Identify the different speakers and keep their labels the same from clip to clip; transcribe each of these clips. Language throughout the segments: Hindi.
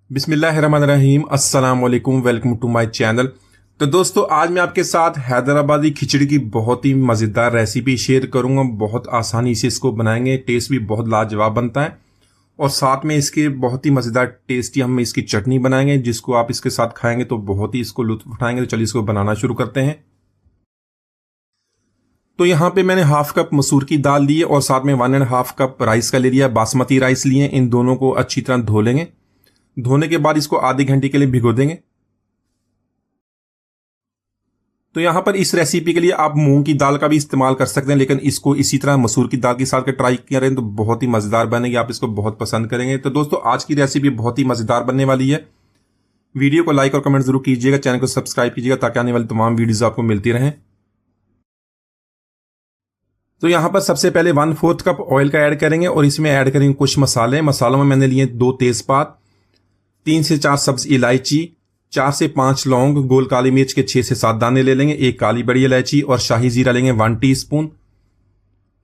Speaker 1: बिस्मिल्लाहिर्रहमानिर्रहीम, अस्सलाम वालेकुम, वेलकम टू माय चैनल। तो दोस्तों, आज मैं आपके साथ हैदराबादी खिचड़ी की बहुत ही मज़ेदार रेसिपी शेयर करूंगा। बहुत आसानी से इसको बनाएंगे, टेस्ट भी बहुत लाजवाब बनता है और साथ में इसके बहुत ही मज़ेदार टेस्टी हम इसकी चटनी बनाएंगे जिसको आप इसके साथ खाएंगे तो बहुत ही इसको लुत्फ उठाएंगे। तो चलिए इसको बनाना शुरू करते हैं। तो यहाँ पे मैंने हाफ कप मसूर की दाल ली है और साथ में 1.5 कप राइस का ले लिया, बासमती राइस लिए। इन दोनों को अच्छी तरह धो लेंगे। धोने के बाद इसको आधे घंटे के लिए भिगो देंगे। तो यहां पर इस रेसिपी के लिए आप मूंग की दाल का भी इस्तेमाल कर सकते हैं, लेकिन इसको इसी तरह मसूर की दाल के साथ ट्राई करें तो बहुत ही मजेदार बनेगी। आप इसको बहुत पसंद करेंगे। तो दोस्तों, आज की रेसिपी बहुत ही मजेदार बनने वाली है। वीडियो को लाइक और कमेंट जरूर कीजिएगा, चैनल को सब्सक्राइब कीजिएगा ताकि आने वाली तमाम वीडियोज आपको मिलती रहें। तो यहां पर सबसे पहले 1/4 कप ऑयल का ऐड करेंगे और इसमें ऐड करेंगे कुछ मसाले। मसालों में मैंने लिए 2 तेजपात, 3 से 4 सब्ज इलायची, 4 से 5 लौंग, गोल काली मिर्च के 6 से 7 दाने ले लेंगे, 1 काली बड़ी इलायची और शाही जीरा लेंगे 1 टीस्पून।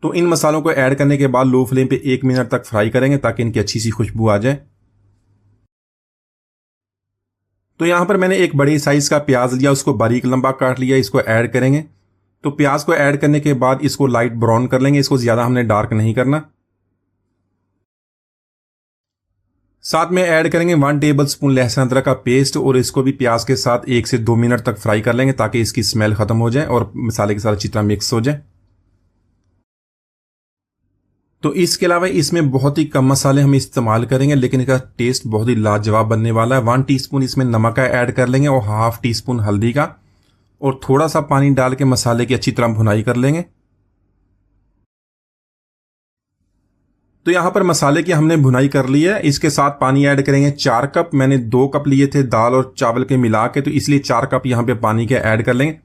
Speaker 1: तो इन मसालों को ऐड करने के बाद लो फ्लेम पे 1 मिनट तक फ्राई करेंगे ताकि इनकी अच्छी सी खुशबू आ जाए। तो यहां पर मैंने एक बड़े साइज का प्याज लिया, उसको बारीक लंबा काट लिया, इसको ऐड करेंगे। तो प्याज को ऐड करने के बाद इसको लाइट ब्राउन कर लेंगे, इसको ज्यादा हमने डार्क नहीं करना। साथ में ऐड करेंगे 1 टेबलस्पून लहसुन अदरक का पेस्ट और इसको भी प्याज के साथ 1 से 2 मिनट तक फ्राई कर लेंगे ताकि इसकी स्मेल खत्म हो जाए और मसाले के साथ अच्छी तरह मिक्स हो जाए। तो इसके अलावा इसमें बहुत ही कम मसाले हम इस्तेमाल करेंगे, लेकिन इसका टेस्ट बहुत ही लाजवाब बनने वाला है। 1 टीस्पून इसमें नमक का ऐड कर लेंगे और ½ टीस्पून हल्दी का, और थोड़ा सा पानी डाल के मसाले की अच्छी तरह भुनाई कर लेंगे। तो यहां पर मसाले की हमने भुनाई कर ली है। इसके साथ पानी ऐड करेंगे 4 कप। मैंने 2 कप लिए थे दाल और चावल के मिला के, तो इसलिए 4 कप यहां पे पानी के ऐड कर लेंगे।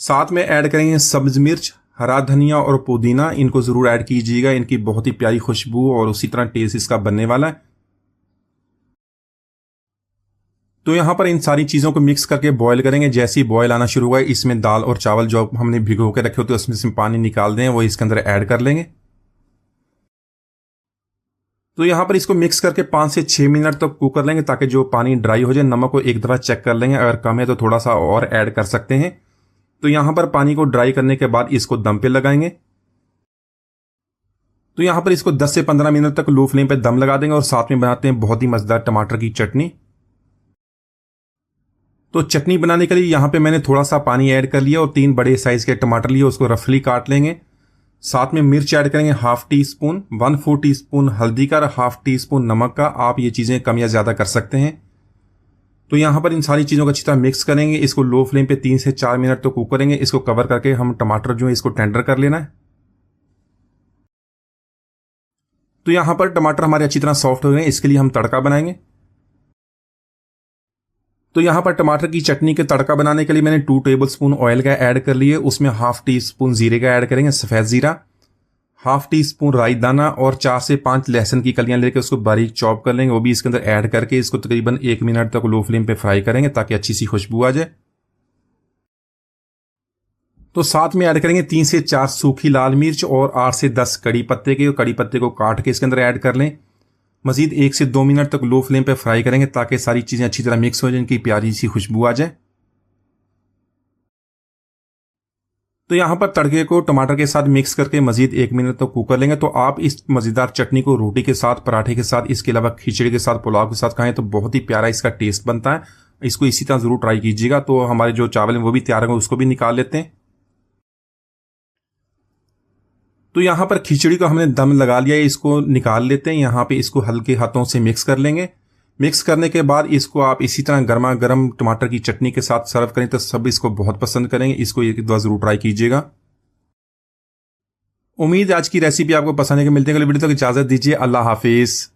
Speaker 1: साथ में ऐड करेंगे सब्ज मिर्च, हरा धनिया और पुदीना। इनको जरूर ऐड कीजिएगा, इनकी बहुत ही प्यारी खुशबू और उसी तरह टेस्ट इसका बनने वाला है। तो यहां पर इन सारी चीजों को मिक्स करके बॉईल करेंगे। जैसे ही बॉईल आना शुरू हुआ, इसमें दाल और चावल जो हमने भिगो के रखे होते हैं उसमें से पानी निकाल दें, वो इसके अंदर ऐड कर लेंगे। तो यहां पर इसको मिक्स करके 5 से 6 मिनट तक कुक कर लेंगे ताकि जो पानी ड्राई हो जाए। नमक को एक दफा चेक कर लेंगे, अगर कम है तो थोड़ा सा और ऐड कर सकते हैं। तो यहां पर पानी को ड्राई करने के बाद इसको दम पे लगाएंगे। तो यहां पर इसको 10 से 15 मिनट तक लो फ्लेम पे दम लगा देंगे और साथ में बनाते हैं बहुत ही मजेदार टमाटर की चटनी। तो चटनी बनाने के लिए यहां पे मैंने थोड़ा सा पानी ऐड कर लिया और 3 बड़े साइज के टमाटर लिए, उसको रफली काट लेंगे। साथ में मिर्च ऐड करेंगे ½ टीस्पून, 1/4 टीस्पून हल्दी का, ½ टीस्पून नमक का। आप ये चीजें कम या ज्यादा कर सकते हैं। तो यहां पर इन सारी चीजों को अच्छी तरह मिक्स करेंगे। इसको लो फ्लेम पे 3 से 4 मिनट तो कुक करेंगे। इसको कवर करके हम टमाटर जो है इसको टेंडर कर लेना है। तो यहां पर टमाटर हमारे अच्छी तरह सॉफ्ट हो गए, इसके लिए हम तड़का बनाएंगे। तो यहां पर टमाटर की चटनी के तड़का बनाने के लिए मैंने 2 टेबलस्पून ऑयल का ऐड कर लिए। उसमें ½ टीस्पून जीरे का ऐड करेंगे, सफेद जीरा, ½ टीस्पून राई दाना और 4 से 5 लहसुन की कलियां लेकर उसको बारीक चॉप कर लेंगे। वो भी इसके अंदर ऐड करके इसको तकरीबन 1 मिनट तक लो फ्लेम पे फ्राई करेंगे ताकि अच्छी सी खुशबू आ जाए। तो साथ में ऐड करेंगे 3 से 4 सूखी लाल मिर्च और 8 से 10 कड़ी पत्ते के। कड़ी पत्ते को काट के इसके अंदर ऐड कर लें। मजीद 1 से 2 मिनट तक लो फ्लेम पे फ्राई करेंगे ताकि सारी चीजें अच्छी तरह मिक्स हो जाए, इनकी प्यारी सी खुशबू आ जाए। तो यहां पर तड़के को टमाटर के साथ मिक्स करके मजीद 1 मिनट तक कुक कर लेंगे। तो आप इस मजेदार चटनी को रोटी के साथ, पराठे के साथ, इसके अलावा खिचड़ी के साथ, पुलाव के साथ खाएं तो बहुत ही प्यारा इसका टेस्ट बनता है। इसको इसी तरह जरूर ट्राई कीजिएगा। तो हमारे जो चावल हैं वो भी तैयार होंगे, उसको भी निकाल लेते हैं। तो यहां पर खिचड़ी को हमने दम लगा लिया है, इसको निकाल लेते हैं। यहां पे इसको हल्के हाथों से मिक्स कर लेंगे। मिक्स करने के बाद इसको आप इसी तरह गर्मा गर्म टमाटर की चटनी के साथ सर्व करें तो सब इसको बहुत पसंद करेंगे। इसको एक दफा जरूर ट्राई कीजिएगा। उम्मीद है आज की रेसिपी आपको पसंद है। मिलते हैं अगले वीडियो तक, इजाजत दीजिए। अल्लाह हाफिज।